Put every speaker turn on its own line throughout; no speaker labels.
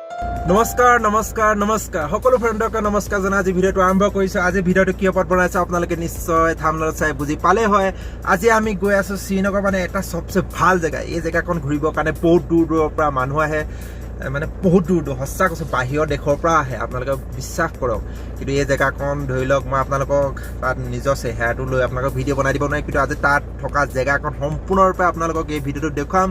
নমস্কাৰ নমস্কাৰ নমস্কাৰ সকলো ফ্ৰেণ্ডক নমস্কাৰ জনাই আজি ভিডিঅ'টো আৰম্ভ কৰিছোঁ। আজি ভিডিঅ'টো কি ওপৰত বনাইছে আপোনালোকে নিশ্চয় থাম্বনেইলত চাই বুজি পালে হয়। আজি আমি গৈ আছোঁ শ্ৰীনগৰ, মানে এটা সবচে ভাল জেগা। এই জেগাখন ঘূৰিবৰ কাৰণে বহুত দূৰ দূৰৰ পৰা মানুহ আহে, মানে বহুত দূৰ দূৰ, সঁচা কৈছোঁ বাহিৰৰ দেশৰ পৰা আহে, আপোনালোকে বিশ্বাস কৰক। কিন্তু এই জেগাখন ধৰি লওক মই আপোনালোকক তাত নিজৰ চেহেৰাটো লৈ আপোনালোকক ভিডিঅ' বনাই দিব নোৱাৰিম, কিন্তু আজি তাত থকা জেগাখন সম্পূৰ্ণৰূপে আপোনালোকক এই ভিডিঅ'টোত দেখুৱাম।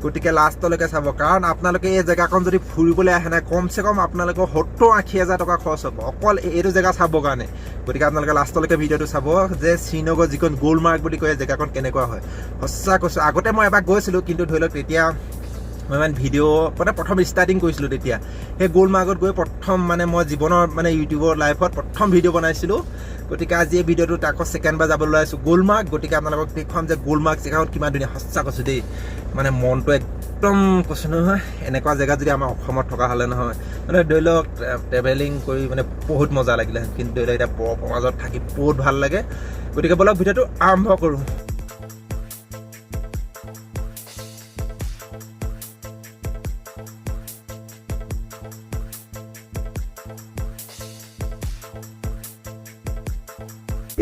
গতিকে লাষ্টলৈকে চাব, কাৰণ আপোনালোকে এই জেগাখন যদি ফুৰিবলৈ আহে নাই কমচে কম আপোনালোকৰ 70-80 হাজাৰ টকা খৰচ হ'ব অকল এইটো জেগা চাবৰ কাৰণে। গতিকে আপোনালোকে লাষ্টলৈকে ভিডিঅ'টো চাব যে শ্ৰীনগৰ যিখন গুলমাৰ্গ বুলি কয় জেগাখন কেনেকুৱা হয়। সঁচা কৈছোঁ, আগতে মই এবাৰ গৈছিলোঁ, কিন্তু ধৰি লওক তেতিয়া মই মানে ভিডিঅ' মানে প্ৰথম ষ্টাৰ্টিং কৰিছিলোঁ। তেতিয়া সেই গুলমাৰ্গত গৈ প্ৰথম মানে মই জীৱনৰ মানে ইউটিউবৰ লাইফত প্ৰথম ভিডিঅ' বনাইছিলোঁ। গতিকে আজি এই ভিডিঅ'টোত আকৌ ছেকেণ্ডবাৰ যাবলৈ ওলাইছোঁ গুলমাৰ্গ। গতিকে আপোনালোকক দেখুৱাম যে গুলমাৰ্গ জেগাখন কিমান ধুনীয়া। সঁচা কৈছোঁ দেই, মানে মনটো একদম কৈছোঁ নহয়, এনেকুৱা জেগাত যদি আমাৰ অসমত থকা হ'লে নহয়, মানে ধৰি লওক ট্ৰেভেলিং কৰি মানে বহুত মজা লাগিলেহেঁতেন, কিন্তু ধৰি লওক এতিয়া বৰফৰ মাজত থাকি বহুত ভাল লাগে। গতিকে বলক ভিডিঅ'টো আৰম্ভ কৰোঁ।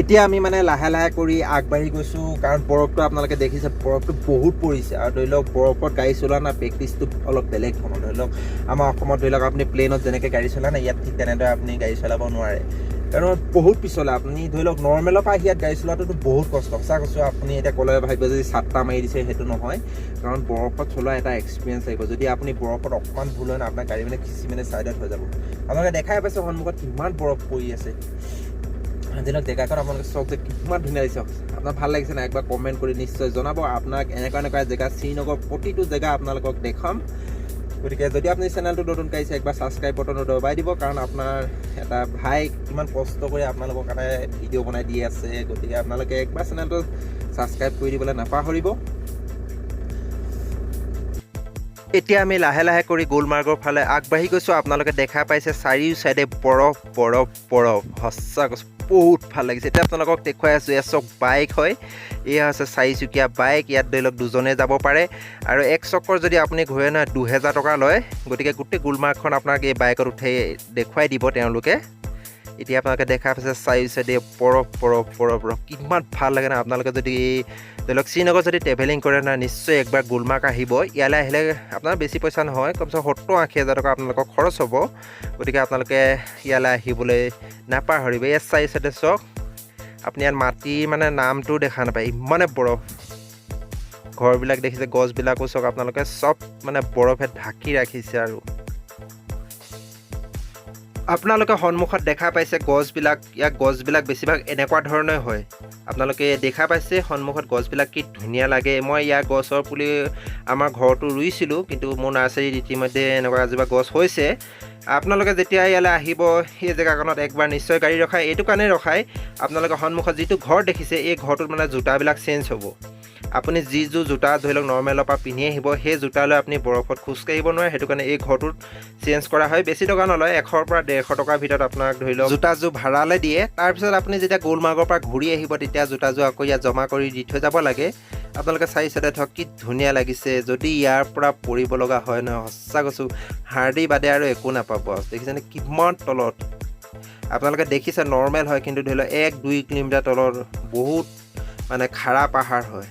এতিয়া আমি মানে লাহে লাহে কৰি আগবাঢ়ি গৈছোঁ, কাৰণ বৰফটো আপোনালোকে দেখিছে, বৰফটো বহুত পৰিছে। আৰু ধৰি লওক বৰফত গাড়ী চলোৱা না প্ৰেক্টিচটো অলপ বেলেগ ধৰণৰ। ধৰি লওক আমাৰ অসমত ধৰি লওক আপুনি প্লেনত যেনেকৈ গাড়ী চলাই না, ইয়াত ঠিক তেনেদৰে আপুনি গাড়ী চলাব নোৱাৰে, কাৰণ বহুত পিছলে। আপুনি ধৰি লওক নৰ্মেলৰ পৰা ইয়াত গাড়ী চলোৱাটোতো বহুত কষ্ট। সঁচা কৈছোঁ, আপুনি এতিয়া ক'লে ভাবিব যদি চাট্টা মাৰি দিছে, সেইটো নহয়, কাৰণ বৰফত চলোৱা এটা এক্সপিৰিয়েঞ্চ আহিব। যদি আপুনি বৰফত অকণমান ভুল হয় না, আপোনাৰ গাড়ী মানে খিচি মানে ছাইডত হৈ যাব। আপোনালোকে দেখাই পাইছে সন্মুখত কিমান বৰফ পৰি আছে। ধৰি লওক জেগাখন আপোনালোকে চাওক যে কিমান ধুনীয়া লাগিছে। আপোনাৰ ভাল লাগিছে না? একবাৰ কমেণ্ট কৰি নিশ্চয় জনাব। আপোনাক এনেকুৱা এনেকুৱা জেগা শ্ৰীনগৰ প্ৰতিটো জেগা আপোনালোকক দেখাম। গতিকে যদি আপুনি চেনেলটো নতুন আহিছে, একবাৰ ছাবস্ক্ৰাইব বটনটো দবাই দিব, কাৰণ আপোনাৰ এটা ভাই কিমান কষ্ট কৰি আপোনালোকৰ কাৰণে ভিডিঅ' বনাই দি আছে। গতিকে আপোনালোকে একবাৰ চেনেলটো ছাবস্ক্ৰাইব কৰি দিবলৈ নাপাহৰিব। এতিয়া আমি লাহে লাহে কৰি গুলমাৰ্গৰ ফালে আগবাঢ়ি গৈছোঁ। আপোনালোকে দেখা পাইছে চাৰিও চাইডে বৰফ বৰফ বৰফ। সঁচা কৈছোঁ বহুত ভাল লাগিছে। এতিয়া আপোনালোকক দেখুৱাই আছোঁ, এয়া চক বাইক হয়, এয়া হৈছে চাৰিচকীয়া বাইক। ইয়াত ধৰি লওক দুজনে যাব পাৰে, আৰু এক চক্কৰ যদি আপুনি ঘূৰে নহয় 2000 টকা লয়। গতিকে গোটেই গুলমাৰ্গখন আপোনাক এই বাইকত উঠাই দেখুৱাই দিব তেওঁলোকে। এতিয়া আপোনালোকে দেখা পাইছে চাৰিও চাইডে বৰফ বৰফ বৰফ বৰফ, কিমান ভাল লাগে না। আপোনালোকে যদি ধৰি লওক শ্ৰীনগৰ যদি ট্ৰেভেলিং কৰে না, নিশ্চয় একবাৰ গুলমাৰ্গ আহিব। ইয়ালৈ আহিলে আপোনাৰ বেছি পইচা নহয়, কমচে 70-80 হাজাৰ টকা আপোনালোকৰ খৰচ হ'ব। গতিকে আপোনালোকে ইয়ালৈ আহিবলৈ নাপাহৰিব। এই চাৰি চাইডে চাওক, আপুনি ইয়াত মাটিৰ মানে নামটো দেখা নাপায়, ইমানে বৰফ। ঘৰবিলাক দেখিছে, গছবিলাকো চাওক আপোনালোকে, চব মানে বৰফে ঢাকি ৰাখিছে। আৰু আপোনালোকে সন্মুখত দেখা পাইছে গছবিলাক, ইয়াত গছবিলাক বেছিভাগ এনেকুৱা ধৰণে হয়। আপোনালোকে দেখা পাইছে সন্মুখত গছবিলাক কি ধুনীয়া লাগে। মই ইয়াৰ গছৰ পুলি আমাৰ ঘৰতো ৰুইছিলোঁ, কিন্তু মোৰ নাৰ্চাৰীত ইতিমধ্যে এনেকুৱা এজোপা গছ হৈছে। আপোনালোকে যেতিয়া ইয়ালৈ আহিব, সেই জেগাখনত একবাৰ নিশ্চয় গাড়ী ৰখায়। এইটো কাৰণে ৰখায়, আপোনালোকে সন্মুখত যিটো ঘৰ দেখিছে, এই ঘৰটোত মানে জোতাবিলাক চেঞ্জ হ'ব। আপুনি যিযোৰ জোতা ধৰি লওক নৰ্মেলৰ পৰা পিন্ধি আহিব, সেই জোতালৈ আপুনি বৰফত খোজকাঢ়িব নোৱাৰে। সেইটো কাৰণে এই ঘৰটোত চেঞ্জ কৰা হয়। বেছি টকা নলয়, 100 পৰা 150 টকাৰ ভিতৰত আপোনাক ধৰি লওক জোতাযোৰ ভাড়ালৈ দিয়ে। তাৰপিছত আপুনি যেতিয়া গুলমাৰ্গৰ পৰা ঘূৰি আহিব, তেতিয়া জোতাযোৰ আকৌ ইয়াত জমা কৰি দি থৈ যাব লাগে। আপোনালোকে চাৰি চাইডে ধৰক কি ধুনীয়া লাগিছে। যদি ইয়াৰ পৰা পৰিব লগা হয় নহয়, সঁচা কৈছোঁ হাৰ্ডি বাদে আৰু একো নাপাব। দেখিছেনে কিমান তলত? আপোনালোকে দেখিছে নৰ্মেল হয়, কিন্তু ধৰি লওক 1-2 কিলোমিটাৰ তলত বহুত মানে খাৰা পাহাৰ হয়।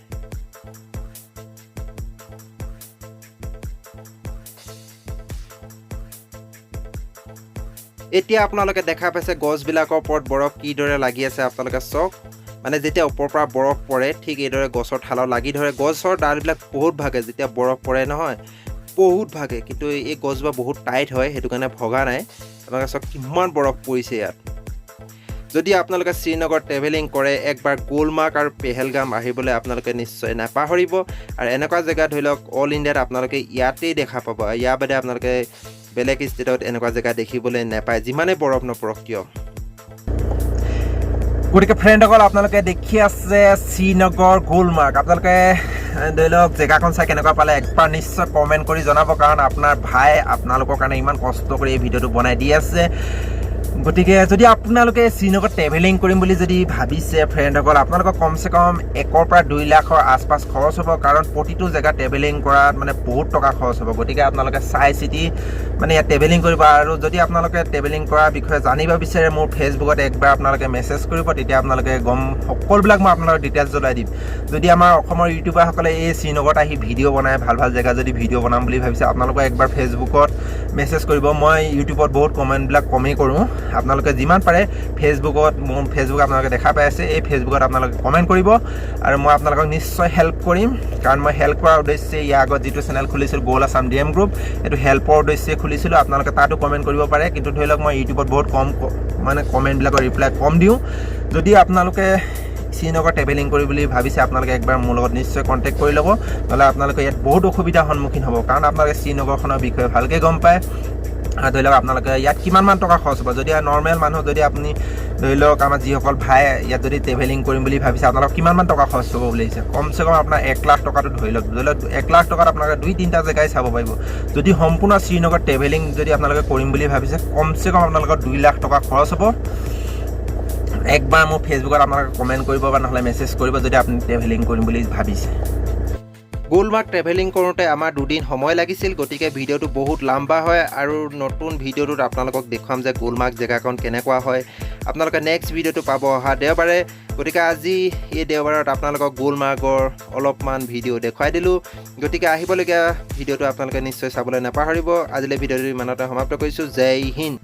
এতিয়া আপোনালোকে দেখা পাইছে গছবিলাকৰ ওপৰত বৰফ কিদৰে লাগি আছে। আপোনালোকে চাওক, মানে যেতিয়া ওপৰৰ পৰা বৰফ পৰে, ঠিক এইদৰে গছৰ ঠালত লাগি ধৰে। গছৰ ডালবিলাক বহুত ভাগে, যেতিয়া বৰফ পৰে নহয় বহুত ভাগে, কিন্তু এই গছজোপা বহুত টাইট হয়, সেইটো কাৰণে ভগা নাই। আপোনালোকে চাওক কিমান বৰফ পৰিছে ইয়াত। যদি আপোনালোকে শ্ৰীনগৰ ট্ৰেভেলিং কৰে, একবাৰ গুলমাৰ্গ আৰু পেহেলগাম আহিবলৈ আপোনালোকে নিশ্চয় নাপাহৰিব। আৰু এনেকুৱা জেগা ধৰি লওক অল ইণ্ডিয়াত আপোনালোকে ইয়াতেই দেখা পাব। ইয়াৰ বাদে আপোনালোকে বেলেগ ষ্টেটত এনেকুৱা জেগা দেখিবলৈ নাপায়, যিমানেই বৰফ নপৰক কিয়। গতিকে ফ্ৰেণ্ডসকল, আপোনালোকে দেখি আছে শ্ৰীনগৰ গুলমাৰ্গ। আপোনালোকে ধৰি লওক জেগাখন চাই কেনেকুৱা পালে একবাৰ নিশ্চয় কমেণ্ট কৰি জনাব, কাৰণ আপোনাৰ ভাই আপোনালোকৰ কাৰণে ইমান কষ্ট কৰি এই ভিডিঅ'টো বনাই দি আছে। গতিকে যদি আপোনালোকে শ্ৰীনগৰ ট্ৰেভেলিং কৰিম বুলি যদি ভাবিছে ফ্ৰেণ্ডসকল, আপোনালোকক কমচে কম 1 পৰা 2 লাখৰ আশপাশ খৰচ হ'ব, কাৰণ প্ৰতিটো জেগা ট্ৰেভেলিং কৰাত মানে বহুত টকা খৰচ হ'ব। গতিকে আপোনালোকে চাই চিতি মানে ইয়াত ট্ৰেভেলিং কৰিব। আৰু যদি আপোনালোকে ট্ৰেভেলিং কৰাৰ বিষয়ে জানিব বিচাৰে মোৰ ফেচবুকত একবাৰ আপোনালোকে মেছেজ কৰিব, তেতিয়া আপোনালোকে সকলোবিলাক মই আপোনালোকৰ ডিটেইলছ জনাই দিম। যদি আমাৰ অসমৰ ইউটিউবাৰসকলে এই শ্ৰীনগৰত আহি ভিডিঅ' বনায়, ভাল ভাল জেগা যদি ভিডিঅ' বনাম বুলি ভাবিছে, আপোনালোকে একবাৰ ফেচবুকত মেছেজ কৰিব। মই ইউটিউবত বহুত কমেণ্টবিলাক কমেই কৰোঁ। আপোনালোকে যিমান পাৰে ফেচবুকত, মোৰ ফেচবুক আপোনালোকে দেখা পাই আছে, এই ফেচবুকত আপোনালোকে কমেণ্ট কৰিব আৰু মই আপোনালোকক নিশ্চয় হেল্প কৰিম। কাৰণ মই হেল্প কৰাৰ উদ্দেশ্যে ইয়াৰ আগত যিটো চেনেল খুলিছিলোঁ গ'ল আছাম DM গ্ৰুপ, এইটো হেল্পৰ উদ্দেশ্যে খুলিছিলোঁ। আপোনালোকে তাতো কমেণ্ট কৰিব পাৰে, কিন্তু ধৰি লওক মই ইউটিউবত বহুত কম মানে কমেণ্টবিলাকৰ ৰিপ্লাই কম দিওঁ। যদি আপোনালোকে শ্ৰীনগৰ ট্ৰেভেলিং কৰি বুলি ভাবিছে, আপোনালোকে একবাৰ মোৰ লগত নিশ্চয় কণ্টেক্ট কৰি ল'ব, নহ'লে আপোনালোকে ইয়াত বহুত অসুবিধাৰ সন্মুখীন হ'ব। কাৰণ আপোনালোকে শ্ৰীনগৰখনৰ বিষয়ে ভালকৈ গম পায়। ধৰি লওক আপোনালোকে ইয়াত কিমানমান টকা খৰচ হ'ব। যদি নৰ্মেল মানুহ, যদি আপুনি ধৰি লওক আমাৰ যিসকল ভাই ইয়াত যদি ট্ৰেভেলিং কৰিম বুলি ভাবিছে, আপোনালোক কিমানমান টকা খৰচ হ'ব বুলি ভাবিছে? কমচে কম আপোনাৰ 1 লাখ টকাটো ধৰি লওক 1 লাখ টকাত আপোনালোকে 2-3টা জেগাই চাব পাৰিব। যদি সম্পূৰ্ণ শ্ৰীনগৰ ট্ৰেভেলিং যদি আপোনালোকে কৰিম বুলি ভাবিছে, কমচে কম আপোনালোকৰ 2 লাখ টকা খৰচ হ'ব। একবাৰ মোৰ ফেচবুকত আপোনালোকে কমেণ্ট কৰিব বা নহ'লে মেছেজ কৰিব যদি আপুনি ট্ৰেভেলিং কৰিম বুলি ভাবিছে। গুলমাৰ্গ ট্ৰেভেলিং কৰোঁতে আমাৰ 2 দিন সময় লাগিছিল, গতিকে ভিডিঅ'টো বহুত লম্বা হয় আৰু নতুন ভিডিঅ'টোত আপোনালোকক দেখুৱাম যে গুলমাৰ্গ জেগাখন কেনেকুৱা হয়। আপোনালোকে নেক্সট ভিডিঅ'টো পাব অহা দেওবাৰে। গতিকে আজি এই দেওবাৰত আপোনালোকক গুলমাৰ্গৰ অলপমান ভিডিঅ' দেখুৱাই দিলোঁ। গতিকে আহিবলগীয়া ভিডিঅ'টো আপোনালোকে নিশ্চয় চাবলৈ নাপাহৰিব। আজিলৈ ভিডিঅ'টো ইমানতে সমাপ্ত কৰিছোঁ। জয় হিন্দ।